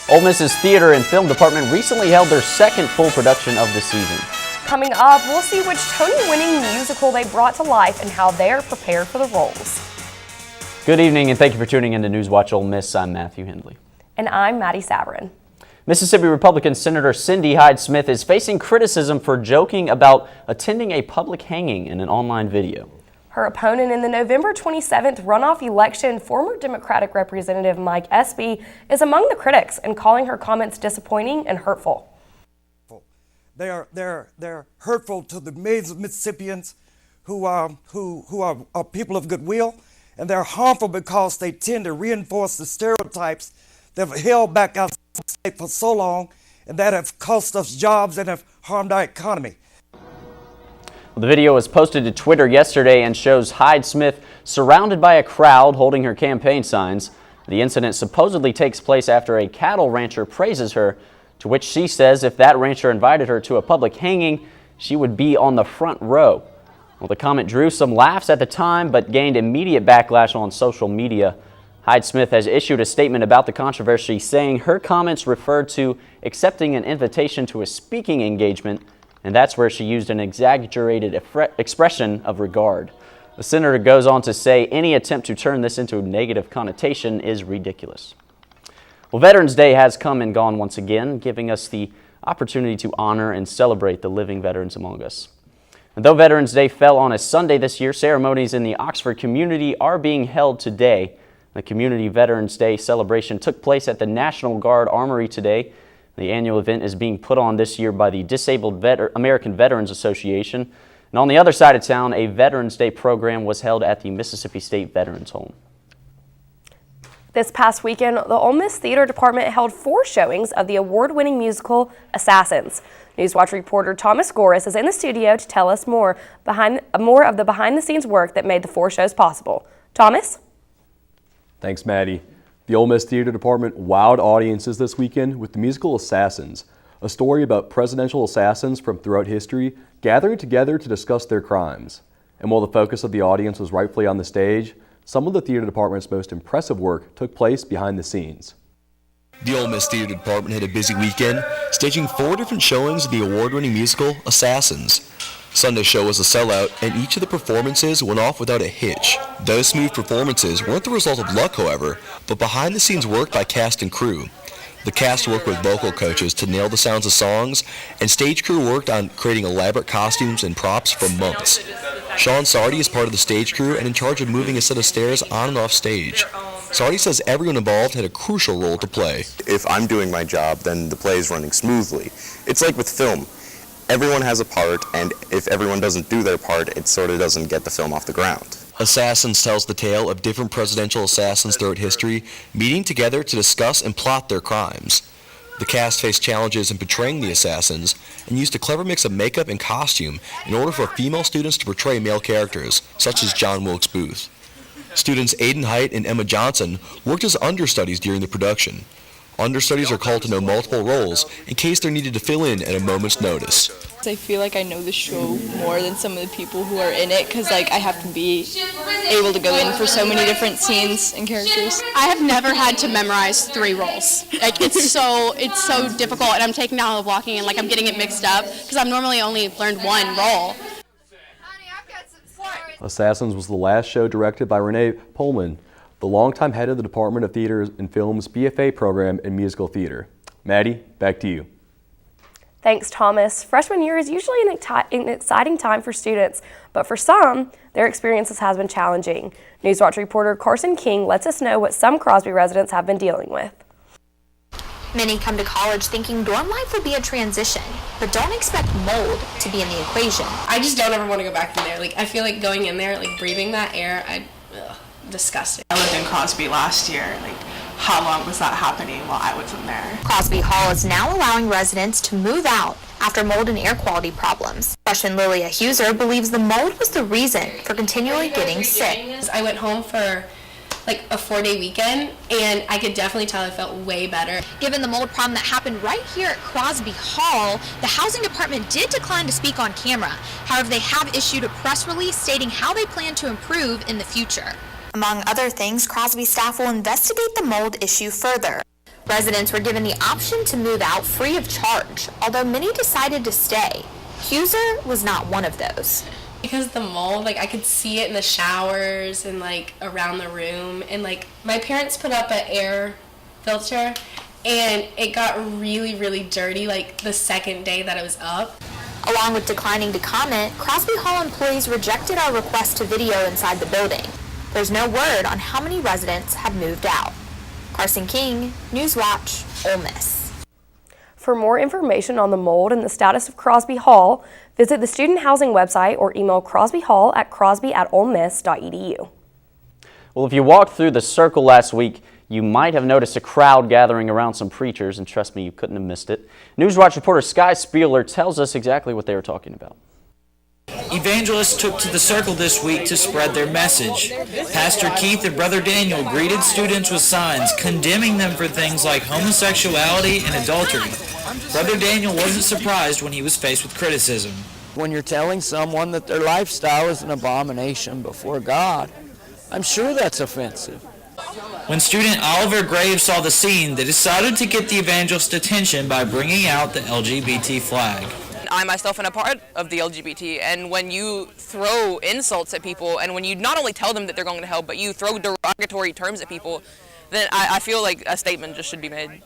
Ole Miss's theater and film department recently held their second full production of the season. Coming up, we'll see which Tony-winning musical they brought to life and how they're prepared for the roles. Good evening and thank you for tuning in to NewsWatch Ole Miss. I'm Matthew Hendley. And I'm Maddie Sabourin. Mississippi Republican Senator Cindy Hyde-Smith is facing criticism for joking about attending a public hanging in an online video. Her opponent in the November 27th runoff election, former Democratic Representative Mike Espy, is among the critics and calling her comments disappointing and hurtful. They're hurtful to the millions of Mississippians who are people of goodwill, and they're harmful because they tend to reinforce the stereotypes that have held back our state for so long and that have cost us jobs and have harmed our economy. Well, the video was posted to Twitter yesterday and shows Hyde-Smith surrounded by a crowd holding her campaign signs. The incident supposedly takes place after a cattle rancher praises her, to which she says if that rancher invited her to a public hanging, she would be on the front row. Well, the comment drew some laughs at the time, but gained immediate backlash on social media. Hyde-Smith has issued a statement about the controversy, saying her comments referred to accepting an invitation to a speaking engagement, and that's where she used an exaggerated expression of regard. The senator goes on to say any attempt to turn this into a negative connotation is ridiculous. Well, Veterans Day has come and gone once again, giving us the opportunity to honor and celebrate the living veterans among us. And though Veterans Day fell on a Sunday this year, ceremonies in the Oxford community are being held today. The Community Veterans Day celebration took place at the National Guard Armory today. The annual event is being put on this year by the Disabled American Veterans Association. And on the other side of town, a Veterans Day program was held at the Mississippi State Veterans Home. This past weekend, the Ole Miss Theater Department held 4 showings of the award-winning musical Assassins. NewsWatch reporter Thomas Goris is in the studio to tell us more of the behind-the-scenes work that made the 4 shows possible. Thomas? Thanks, Maddie. The Ole Miss Theater Department wowed audiences this weekend with the musical Assassins, a story about presidential assassins from throughout history gathering together to discuss their crimes. And while the focus of the audience was rightfully on the stage, some of the theater department's most impressive work took place behind the scenes. The Ole Miss Theater Department had a busy weekend, staging 4 different showings of the award-winning musical Assassins. Sunday's show was a sellout, and each of the performances went off without a hitch. Those smooth performances weren't the result of luck, however, but behind-the-scenes work by cast and crew. The cast worked with vocal coaches to nail the sounds of songs, and stage crew worked on creating elaborate costumes and props for months. Sean Sardi is part of the stage crew and in charge of moving a set of stairs on and off stage. Sardi says everyone involved had a crucial role to play. If I'm doing my job, then the play is running smoothly. It's like with film. Everyone has a part, and if everyone doesn't do their part, it sort of doesn't get the film off the ground. Assassins tells the tale of different presidential assassins throughout history meeting together to discuss and plot their crimes. The cast faced challenges in portraying the assassins and used a clever mix of makeup and costume in order for female students to portray male characters, such as John Wilkes Booth. Students Aiden Height and Emma Johnson worked as understudies during the production. Understudies are called to know multiple roles in case they're needed to fill in at a moment's notice. I feel like I know the show more than some of the people who are in it because I have to be able to go in for so many different scenes and characters. I have never had to memorize 3 roles. It's so difficult, and I'm taking down the blocking and I'm getting it mixed up because I've normally only learned 1 role. Assassins was the last show directed by Renee Pullman, the longtime head of the Department of Theater and Film's BFA program in musical theater. Maddie, back to you. Thanks, Thomas. Freshman year is usually an exciting time for students, but for some, their experiences has been challenging. NewsWatch reporter Carson King lets us know what some Crosby residents have been dealing with. Many come to college thinking dorm life will be a transition, but don't expect mold to be in the equation. I just don't ever want to go back in there. I feel like going in there, breathing that air, disgusting. I lived in Crosby last year. How long was that happening while I was in there? Crosby Hall is now allowing residents to move out after mold and air quality problems. Freshman Lilia Huser believes the mold was the reason for continually getting sick. I went home for a 4-day weekend, and I could definitely tell I felt way better. Given the mold problem that happened right here at Crosby Hall, the housing department did decline to speak on camera. However, they have issued a press release stating how they plan to improve in the future. Among other things, Crosby staff will investigate the mold issue further. Residents were given the option to move out free of charge, although many decided to stay. Huser was not one of those. Because the mold, like I could see it in the showers and like around the room, and like my parents put up an air filter and it got really dirty like the second day that it was up. Along with declining to comment, Crosby Hall employees rejected our request to video inside the building. There's no word on how many residents have moved out. Carson King, NewsWatch, Ole Miss. For more information on the mold and the status of Crosby Hall, visit the student housing website or email crosbyhall@crosby@olemiss.edu. Well, if you walked through the circle last week, you might have noticed a crowd gathering around some preachers, and trust me, you couldn't have missed it. NewsWatch reporter Sky Spieler tells us exactly what they were talking about. Evangelists took to the circle this week to spread their message. Pastor Keith and Brother Daniel greeted students with signs condemning them for things like homosexuality and adultery. Brother Daniel wasn't surprised when he was faced with criticism. When you're telling someone that their lifestyle is an abomination before God, I'm sure that's offensive. When student Oliver Graves saw the scene, they decided to get the evangelist's attention by bringing out the LGBT flag. I myself am a part of the LGBT, and when you throw insults at people, and when you not only tell them that they're going to hell, but you throw derogatory terms at people, then I feel like a statement just should be made.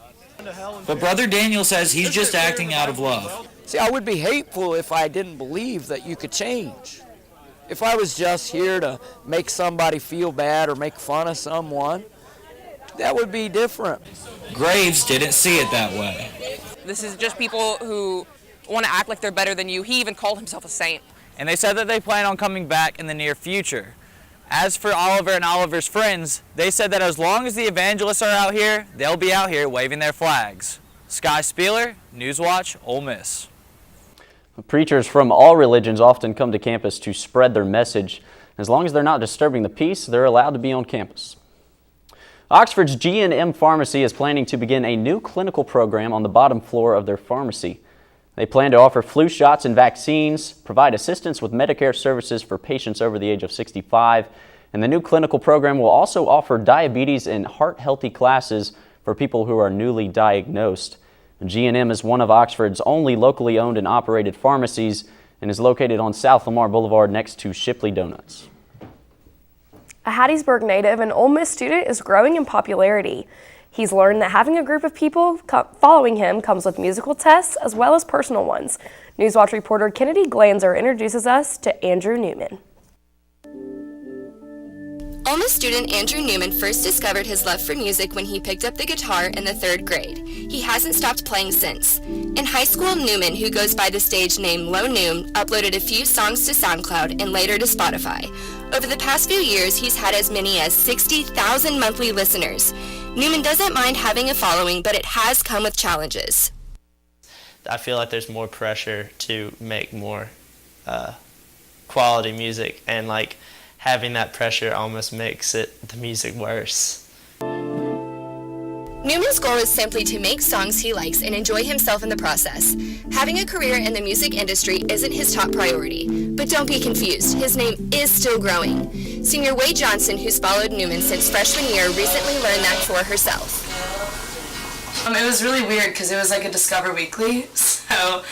But Brother Daniel says he's just acting out of love. See, I would be hateful if I didn't believe that you could change. If I was just here to make somebody feel bad or make fun of someone, that would be different. Graves didn't see it that way. This is just people who want to act like they're better than you. He even called himself a saint. And they said that they plan on coming back in the near future. As for Oliver and Oliver's friends, they said that as long as the evangelists are out here, they'll be out here waving their flags. Sky Spieler, NewsWatch, Ole Miss. Preachers from all religions often come to campus to spread their message. As long as they're not disturbing the peace, they're allowed to be on campus. Oxford's G&M Pharmacy is planning to begin a new clinical program on the bottom floor of their pharmacy. They plan to offer flu shots and vaccines, provide assistance with Medicare services for patients over the age of 65, and the new clinical program will also offer diabetes and heart-healthy classes for people who are newly diagnosed. G&M is one of Oxford's only locally owned and operated pharmacies and is located on South Lamar Boulevard next to Shipley Donuts. A Hattiesburg native and Ole Miss student is growing in popularity. He's learned that having a group of people following him comes with musical tests as well as personal ones. NewsWatch reporter Kennedy Glanzer introduces us to Andrew Newman. Ole Miss student Andrew Newman first discovered his love for music when he picked up the guitar in the 3rd grade. He hasn't stopped playing since. In high school, Newman, who goes by the stage name Low Noom, uploaded a few songs to SoundCloud and later to Spotify. Over the past few years, he's had as many as 60,000 monthly listeners. Newman doesn't mind having a following, but it has come with challenges. I feel like there's more pressure to make more quality music, and like having that pressure almost makes the music worse. Newman's goal is simply to make songs he likes and enjoy himself in the process. Having a career in the music industry isn't his top priority, but don't be confused, his name is still growing. Senior Wade Johnson, who's followed Newman since freshman year, recently learned that for herself. It was really weird because it was like a Discover Weekly, so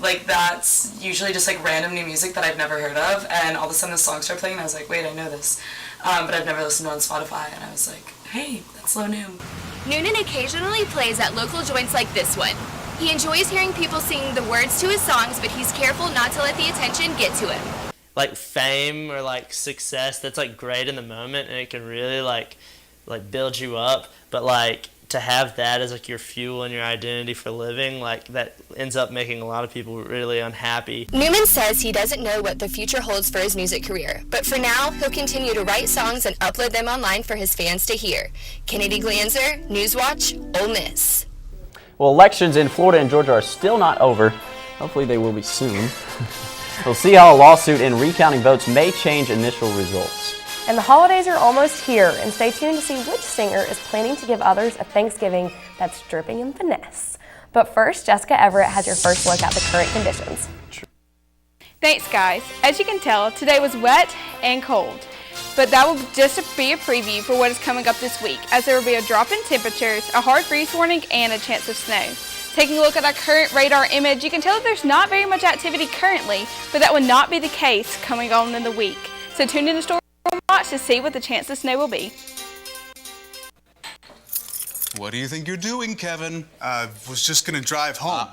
like that's usually just like random new music that I've never heard of, and all of a sudden the songs start playing and I was like, wait, I know this, but I've never listened to it on Spotify, and I was like, hey, that's Low Noom. Noonan occasionally plays at local joints like this one. He enjoys hearing people sing the words to his songs, but he's careful not to let the attention get to him. Like fame or like success, that's like great in the moment, and it can really like build you up, but like to have that as like your fuel and your identity for living, like that ends up making a lot of people really unhappy. Newman says he doesn't know what the future holds for his music career, but for now, he'll continue to write songs and upload them online for his fans to hear. Kennedy Glanzer, NewsWatch, Ole Miss. Well, elections in Florida and Georgia are still not over. Hopefully they will be soon. We'll see how a lawsuit in recounting votes may change initial results. And the holidays are almost here, and stay tuned to see which singer is planning to give others a Thanksgiving that's dripping in finesse. But first, Jessica Everett has your first look at the current conditions. Thanks, guys. As you can tell, today was wet and cold. But that will just be a preview for what is coming up this week, as there will be a drop in temperatures, a hard freeze warning, and a chance of snow. Taking a look at our current radar image, you can tell that there's not very much activity currently, but that will not be the case coming on in the week. So tune in to Storm Watch to see what the chance of snow will be. What do you think you're doing, Kevin? Was just gonna drive home.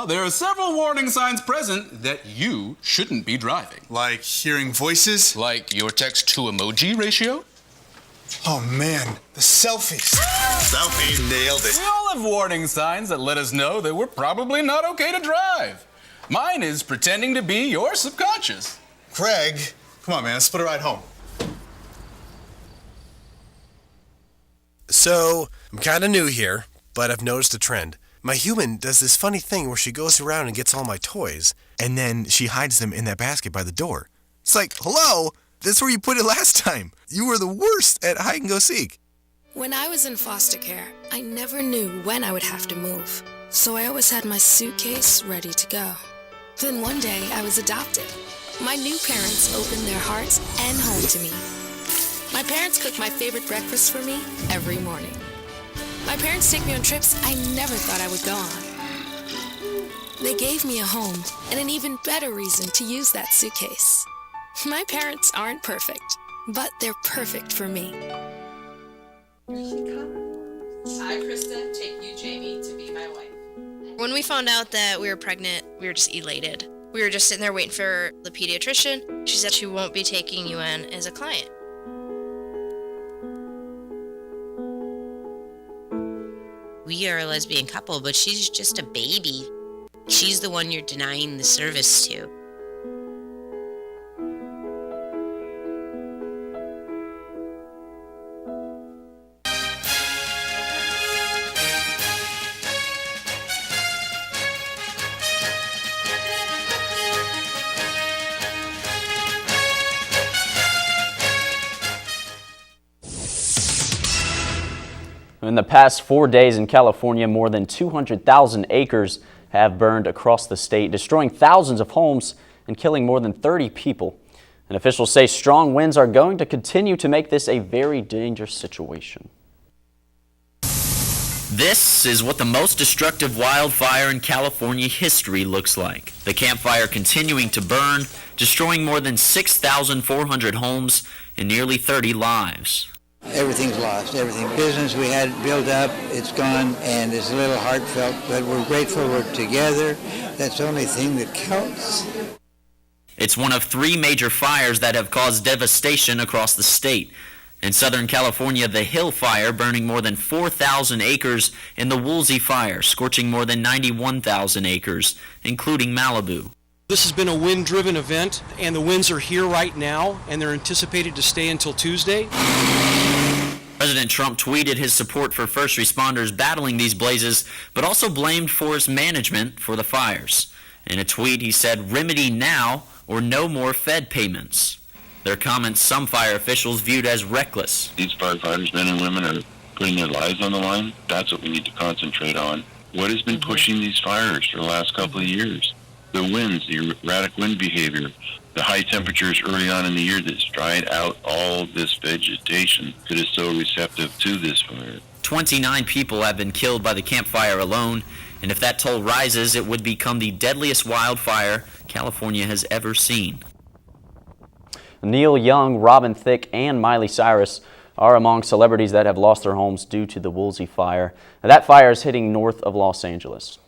There are several warning signs present that you shouldn't be driving. Like hearing voices? Like your text-to-emoji ratio? Oh man, the selfies. Selfie, nailed it. We all have warning signs that let us know that we're probably not okay to drive. Mine is pretending to be your subconscious. Craig, come on man, let's put a ride home. So, I'm kind of new here, but I've noticed a trend. My human does this funny thing where she goes around and gets all my toys, and then she hides them in that basket by the door. It's like, hello, that's where you put it last time. You were the worst at hide and go seek. When I was in foster care, I never knew when I would have to move, so I always had my suitcase ready to go. Then one day, I was adopted. My new parents opened their hearts and home to me. My parents cook my favorite breakfast for me every morning. My parents take me on trips I never thought I would go on. They gave me a home and an even better reason to use that suitcase. My parents aren't perfect, but they're perfect for me. Here she comes. Hi, Krista. Take you, Jamie, to be my wife. When we found out that we were pregnant, we were just elated. We were just sitting there waiting for the pediatrician. She said she won't be taking you in as a client. We are a lesbian couple, but she's just a baby. She's the one you're denying the service to. In the past 4 days in California, more than 200,000 acres have burned across the state, destroying thousands of homes and killing more than 30 people. And officials say strong winds are going to continue to make this a very dangerous situation. This is what the most destructive wildfire in California history looks like. The campfire continuing to burn, destroying more than 6,400 homes and nearly 30 lives. Everything's lost. Everything. Business we had built up, it's gone, and it's a little heartfelt, but we're grateful we're together. That's the only thing that counts. It's one of 3 major fires that have caused devastation across the state. In Southern California, the Hill Fire burning more than 4,000 acres, and the Woolsey Fire scorching more than 91,000 acres, including Malibu. This has been a wind-driven event, and the winds are here right now, and they're anticipated to stay until Tuesday. President Trump tweeted his support for first responders battling these blazes, but also blamed forest management for the fires. In a tweet, he said, "Remedy now or no more Fed payments." Their comments some fire officials viewed as reckless. These firefighters, men and women, are putting their lives on the line. That's what we need to concentrate on. What has been pushing these fires for the last couple of years? The winds, the erratic wind behavior, the high temperatures early on in the year that's dried out all this vegetation that is so receptive to this fire. 29 people have been killed by the campfire alone, and if that toll rises, it would become the deadliest wildfire California has ever seen. Neil Young, Robin Thicke, and Miley Cyrus are among celebrities that have lost their homes due to the Woolsey Fire. Now, that fire is hitting north of Los Angeles.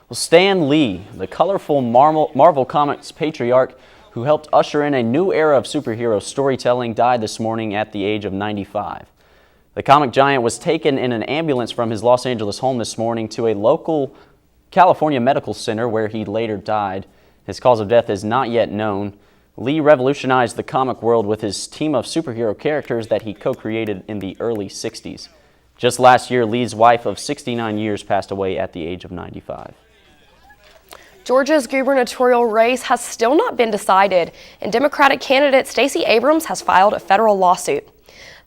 Well, Stan Lee, the colorful Marvel Comics patriarch who helped usher in a new era of superhero storytelling, died this morning at the age of 95. The comic giant was taken in an ambulance from his Los Angeles home this morning to a local California medical center where he later died. His cause of death is not yet known. Lee revolutionized the comic world with his team of superhero characters that he co-created in the early 60s. Just last year, Lee's wife of 69 years passed away at the age of 95. Georgia's gubernatorial race has still not been decided, and Democratic candidate Stacey Abrams has filed a federal lawsuit.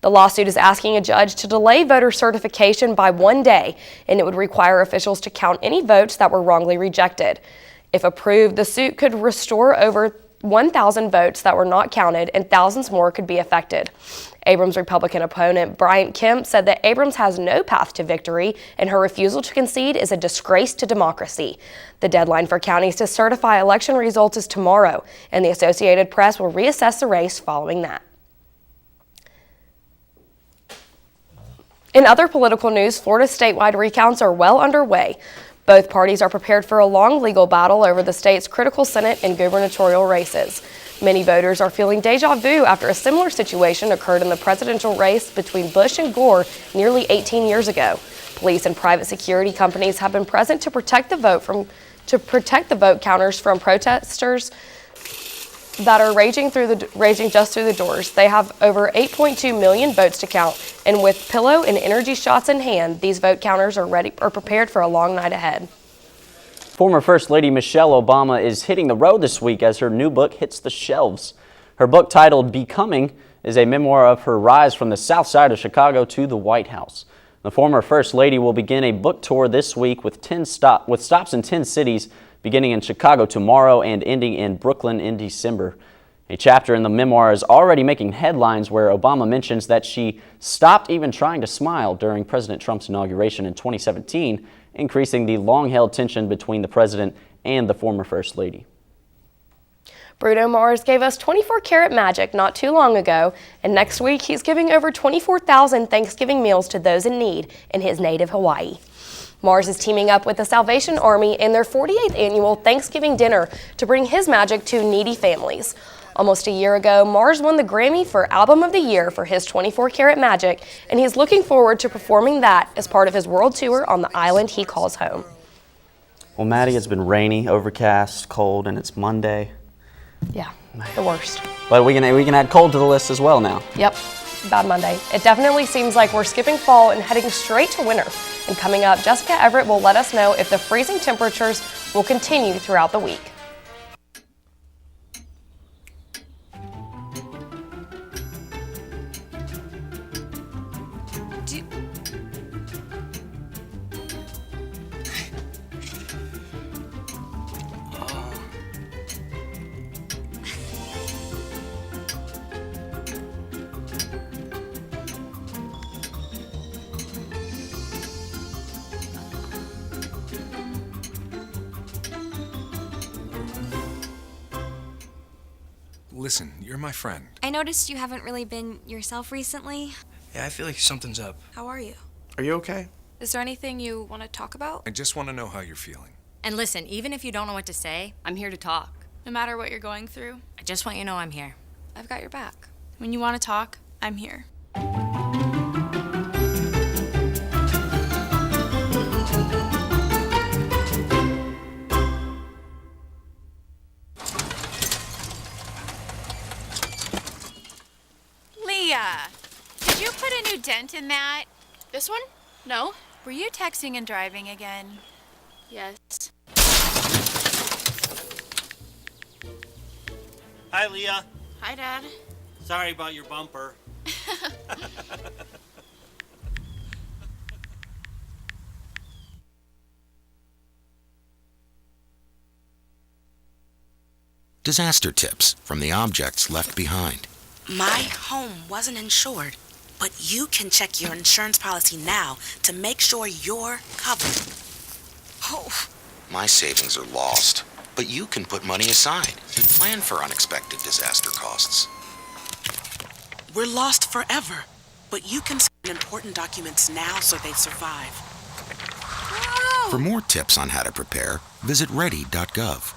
The lawsuit is asking a judge to delay voter certification by 1 day, and it would require officials to count any votes that were wrongly rejected. If approved, the suit could restore over 1,000 votes that were not counted, and thousands more could be affected. Abrams' Republican opponent, Bryant Kemp, said that Abrams has no path to victory, and her refusal to concede is a disgrace to democracy. The deadline for counties to certify election results is tomorrow, and the Associated Press will reassess the race following that. In other political news, Florida's statewide recounts are well underway. Both parties are prepared for a long legal battle over the state's critical Senate and gubernatorial races. Many voters are feeling deja vu after a similar situation occurred in the presidential race between Bush and Gore nearly 18 years ago. Police and private security companies have been present to protect the vote counters from protesters that are raging just through the doors. They have over 8.2 million votes to count, and with pillow and energy shots in hand, these vote counters are prepared for a long night ahead. Former First Lady Michelle Obama is hitting the road this week as her new book hits the shelves. Her book, titled Becoming, is a memoir of her rise from the south side of Chicago to the White House. The former First Lady will begin a book tour this week with stops in 10 cities, beginning in Chicago tomorrow and ending in Brooklyn in December. A chapter in the memoir is already making headlines, where Obama mentions that she stopped even trying to smile during President Trump's inauguration in 2017, increasing the long-held tension between the president and the former First Lady. Bruno Mars gave us 24-karat magic not too long ago, and next week he's giving over 24,000 Thanksgiving meals to those in need in his native Hawaii. Mars is teaming up with the Salvation Army in their 48th annual Thanksgiving dinner to bring his magic to needy families. Almost a year ago, Mars won the Grammy for Album of the Year for his 24-karat magic, and he's looking forward to performing that as part of his world tour on the island he calls home. Well, Maddie, it's been rainy, overcast, cold, and it's Monday. Yeah, the worst. But we can add cold to the list as well now. Yep, bad Monday. It definitely seems like we're skipping fall and heading straight to winter. And coming up, Jessica Everett will let us know if the freezing temperatures will continue throughout the week. Listen, you're my friend. I noticed you haven't really been yourself recently. Yeah, I feel like something's up. How are you? Are you okay? Is there anything you want to talk about? I just want to know how you're feeling. And listen, even if you don't know what to say, I'm here to talk. No matter what you're going through, I just want you to know I'm here. I've got your back. When you want to talk, I'm here. Did you put a new dent in that? This one? No. Were you texting and driving again? Yes. Hi, Leah. Hi, Dad. Sorry about your bumper. Disaster tips from the objects left behind. My home wasn't insured, but you can check your insurance policy now to make sure you're covered. Oh. My savings are lost, but you can put money aside and plan for unexpected disaster costs. We're lost forever, but you can sign important documents now so they survive. Whoa. For more tips on how to prepare, visit ready.gov.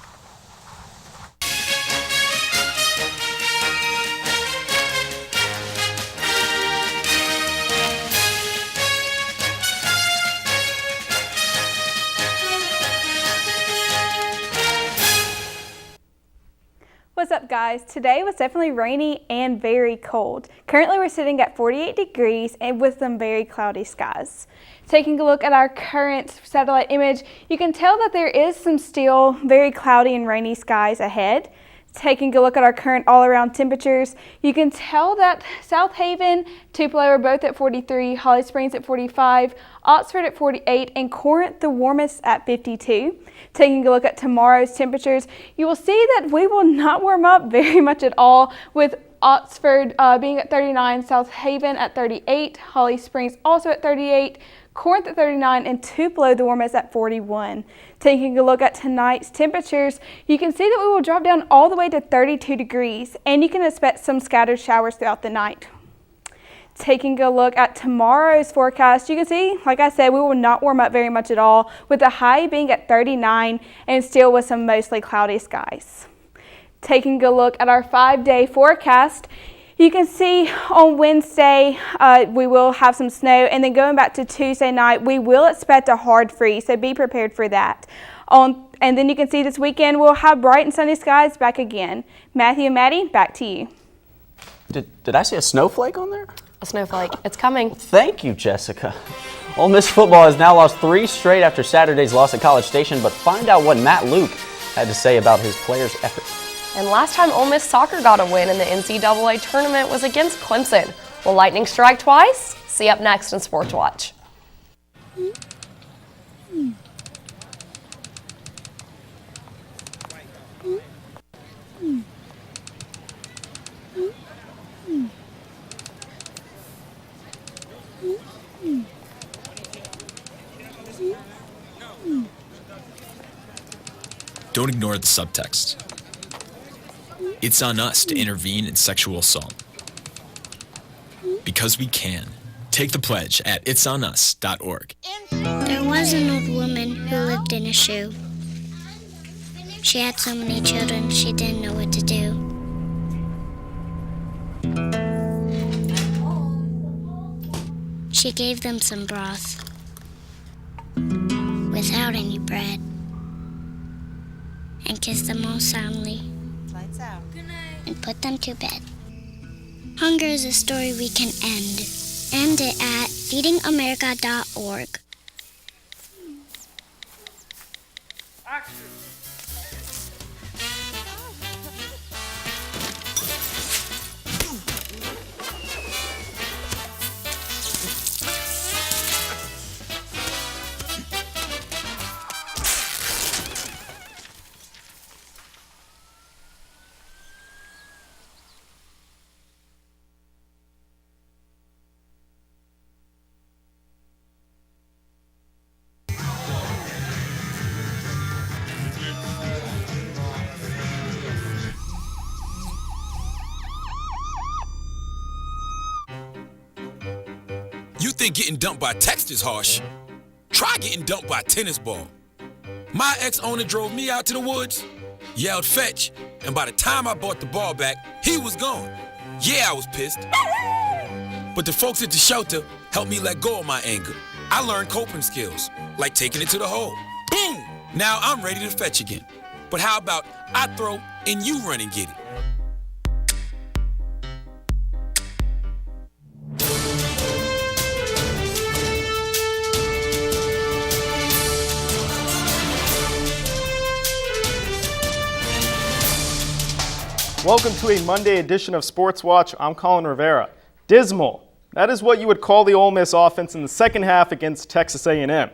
What's up, guys? Today was definitely rainy and very cold. Currently we're sitting at 48 degrees and with some very cloudy skies. Taking a look at our current satellite image, you can tell that there is some still very cloudy and rainy skies ahead. Taking a look at our current all-around temperatures, you can tell that South Haven, Tupelo are both at 43, Holly Springs at 45, Oxford at 48, and Corinth the warmest at 52. Taking a look at tomorrow's temperatures, you will see that we will not warm up very much at all, with Oxford being at 39, South Haven at 38, Holly Springs also at 38, Corinth at 39, and Tupelo the warmest at 41. Taking a look at tonight's temperatures, you can see that we will drop down all the way to 32 degrees, and you can expect some scattered showers throughout the night. Taking a look at tomorrow's forecast, you can see, like I said, we will not warm up very much at all, with the high being at 39 and still with some mostly cloudy skies. Taking a look at our 5-day forecast, you can see on Wednesday we will have some snow, and then going back to Tuesday night, we will expect a hard freeze, so be prepared for that. And then you can see this weekend we'll have bright and sunny skies back again. Matthew and Maddie, back to you. Did I see a snowflake on there? A snowflake. It's coming. Thank you, Jessica. Ole Miss football has now lost 3 straight after Saturday's loss at College Station, but find out what Matt Luke had to say about his players' effort. And last time Ole Miss soccer got a win in the NCAA tournament was against Clemson. Will Lightning strike twice? See up next in Sports Watch. Don't ignore the subtext. It's on us to intervene in sexual assault. Because we can. Take the pledge at itsonus.org. There was an old woman who lived in a shoe. She had so many children, she didn't know what to do. She gave them some broth without any bread and kissed them all soundly. Lights out. Good night. And put them to bed. Hunger is a story we can end. End it at feedingamerica.org. You think getting dumped by text is harsh? Try getting dumped by a tennis ball. My ex-owner drove me out to the woods, yelled fetch, and by the time I bought the ball back, he was gone. Yeah, I was pissed. But the folks at the shelter helped me let go of my anger. I learned coping skills, like taking it to the hole. Boom! Now I'm ready to fetch again. But how about I throw and you run and get it? Welcome to a Monday edition of Sports Watch. I'm Collin Rivera. Dismal. That is what you would call the Ole Miss offense in the second half against Texas A&M.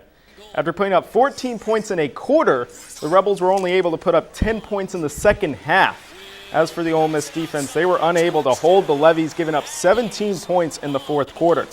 After putting up 14 points in a quarter, the Rebels were only able to put up 10 points in the second half. As for the Ole Miss defense, they were unable to hold the Levies, giving up 17 points in the fourth quarter.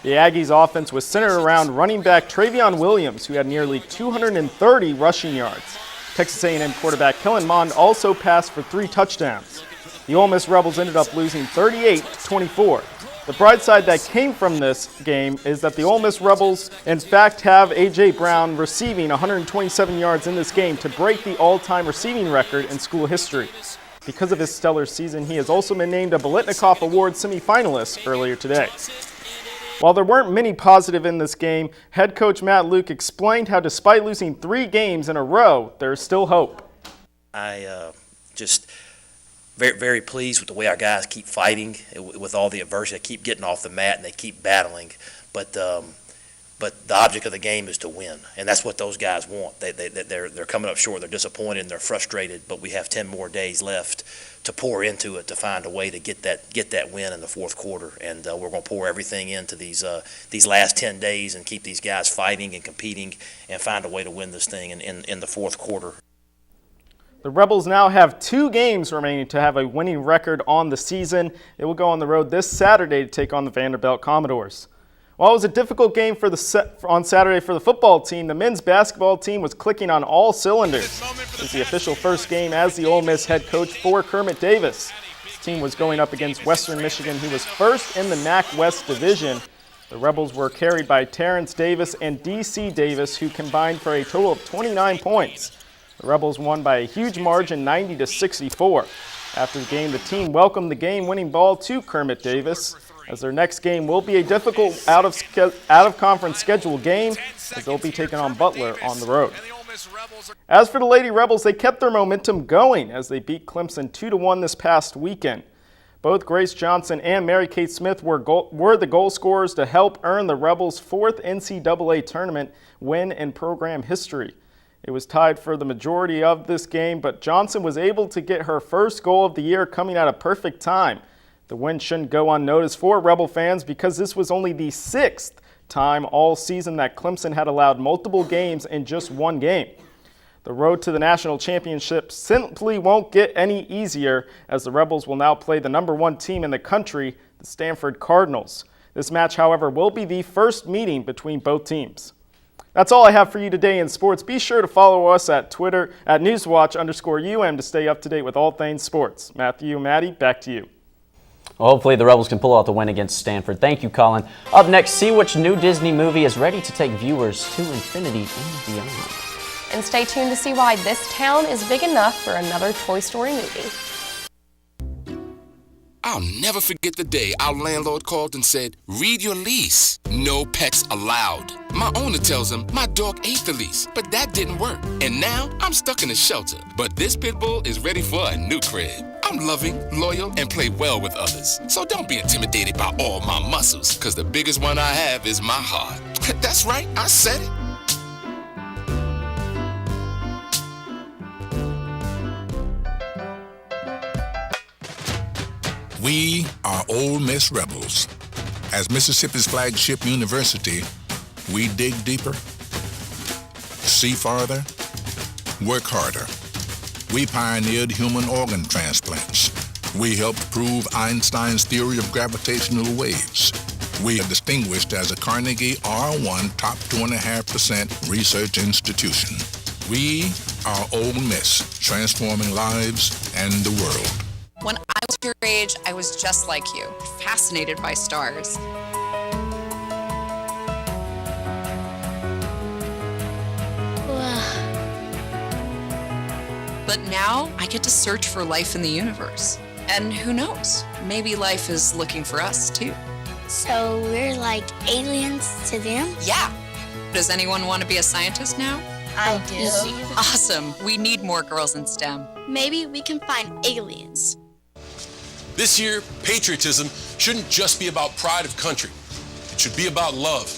The Aggies' offense was centered around running back Travion Williams, who had nearly 230 rushing yards. Texas A&M quarterback Kellen Mond also passed for 3 touchdowns. The Ole Miss Rebels ended up losing 38-24. The bright side that came from this game is that the Ole Miss Rebels, in fact, have A.J. Brown receiving 127 yards in this game to break the all-time receiving record in school history. Because of his stellar season, he has also been named a Biletnikoff Award semifinalist earlier today. While there weren't many positive in this game, head coach Matt Luke explained how despite losing 3 games in a row, there's still hope. I just very, very pleased with the way our guys keep fighting with all the adversity. They keep getting off the mat and they keep battling. But But the object of the game is to win, and that's what those guys want. They're coming up short. They're disappointed and they're frustrated. But we have 10 more days left to pour into it to find a way to get that win in the fourth quarter. And we're going to pour everything into these last 10 days and keep these guys fighting and competing and find a way to win this thing in the fourth quarter. The Rebels now have 2 games remaining to have a winning record on the season. They will go on the road this Saturday to take on the Vanderbilt Commodores. While it was a difficult game on Saturday for the football team, the men's basketball team was clicking on all cylinders. It was the official first game as the Ole Miss head coach for Kermit Davis. His team was going up against Western Michigan, who was first in the MAC West Division. The Rebels were carried by Terrence Davis and D.C. Davis, who combined for a total of 29 points. The Rebels won by a huge margin, 90-64. After the game, the team welcomed the game-winning ball to Kermit Davis, as their next game will be a difficult out-of-conference scheduled game, as they'll be taking on Butler on the road. As for the Lady Rebels, they kept their momentum going as they beat Clemson 2-1 this past weekend. Both Grace Johnson and Mary Kate Smith were the goal scorers to help earn the Rebels' 4th NCAA tournament win in program history. It was tied for the majority of this game, but Johnson was able to get her first goal of the year coming at a perfect time. The win shouldn't go unnoticed for Rebel fans because this was only the 6th time all season that Clemson had allowed multiple games in just one game. The road to the national championship simply won't get any easier, as the Rebels will now play the #1 team in the country, the Stanford Cardinals. This match, however, will be the first meeting between both teams. That's all I have for you today in sports. Be sure to follow us at Twitter at NewsWatch_UM to stay up to date with all things sports. Matthew and Maddie, back to you. Well, hopefully the Rebels can pull out the win against Stanford. Thank you, Collin. Up next, see which new Disney movie is ready to take viewers to infinity and beyond. And stay tuned to see why this town is big enough for another Toy Story movie. I'll never forget the day our landlord called and said, "Read your lease. No pets allowed." My owner tells him my dog ate the lease, but that didn't work. And now I'm stuck in a shelter. But this pit bull is ready for a new crib. I'm loving, loyal, and play well with others. So don't be intimidated by all my muscles, because the biggest one I have is my heart. That's right, I said it. We are Ole Miss Rebels. As Mississippi's flagship university, we dig deeper, see farther, work harder. We pioneered human organ transplants. We helped prove Einstein's theory of gravitational waves. We are distinguished as a Carnegie R1 top 2.5% research institution. We are Ole Miss, transforming lives and the world. When I was your age, I was just like you, fascinated by stars. But now I get to search for life in the universe. And who knows, maybe life is looking for us too. So we're like aliens to them? Yeah. Does anyone want to be a scientist now? I do. Awesome. We need more girls in STEM. Maybe we can find aliens. This year, patriotism shouldn't just be about pride of country. It should be about love.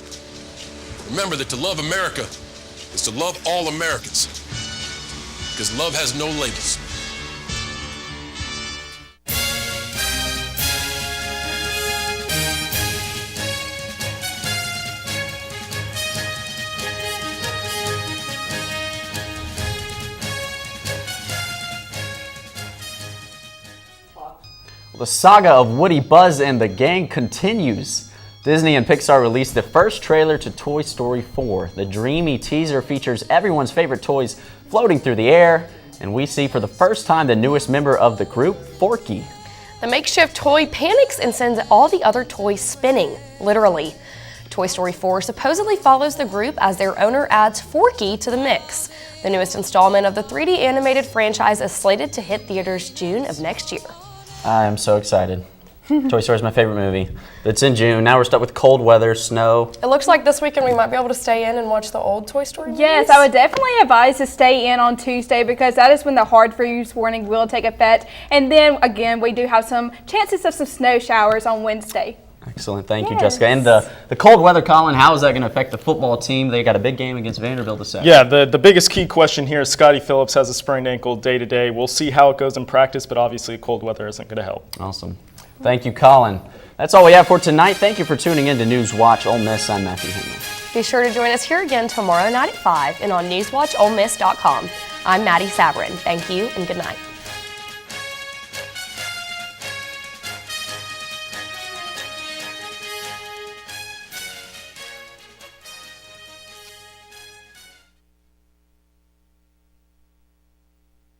Remember that to love America is to love all Americans. Because love has no labels. The saga of Woody, Buzz, and the gang continues. Disney and Pixar released the first trailer to Toy Story 4. The dreamy teaser features everyone's favorite toys floating through the air, and we see for the first time the newest member of the group, Forky. The makeshift toy panics and sends all the other toys spinning, literally. Toy Story 4 supposedly follows the group as their owner adds Forky to the mix. The newest installment of the 3D animated franchise is slated to hit theaters June of next year. I am so excited. Toy Story is my favorite movie. It's in June. Now we're stuck with cold weather, snow. It looks like this weekend we might be able to stay in and watch the old Toy Story movies. Yes, I would definitely advise to stay in on Tuesday because that is when the hard freeze warning will take effect. And then again, we do have some chances of some snow showers on Wednesday. Excellent. Thank you, Jessica. And the cold weather, Collin, how is that going to affect the football team? They got a big game against Vanderbilt this Saturday. Yeah, the biggest key question here is Scotty Phillips has a sprained ankle day to day. We'll see how it goes in practice, but obviously cold weather isn't going to help. Awesome. Thank you, Collin. That's all we have for tonight. Thank you for tuning in to NewsWatch Ole Miss. I'm Matthew Hendley. Be sure to join us here again tomorrow night at 5 and on NewsWatchOleMiss.com. I'm Maddie Sabourin. Thank you and good night.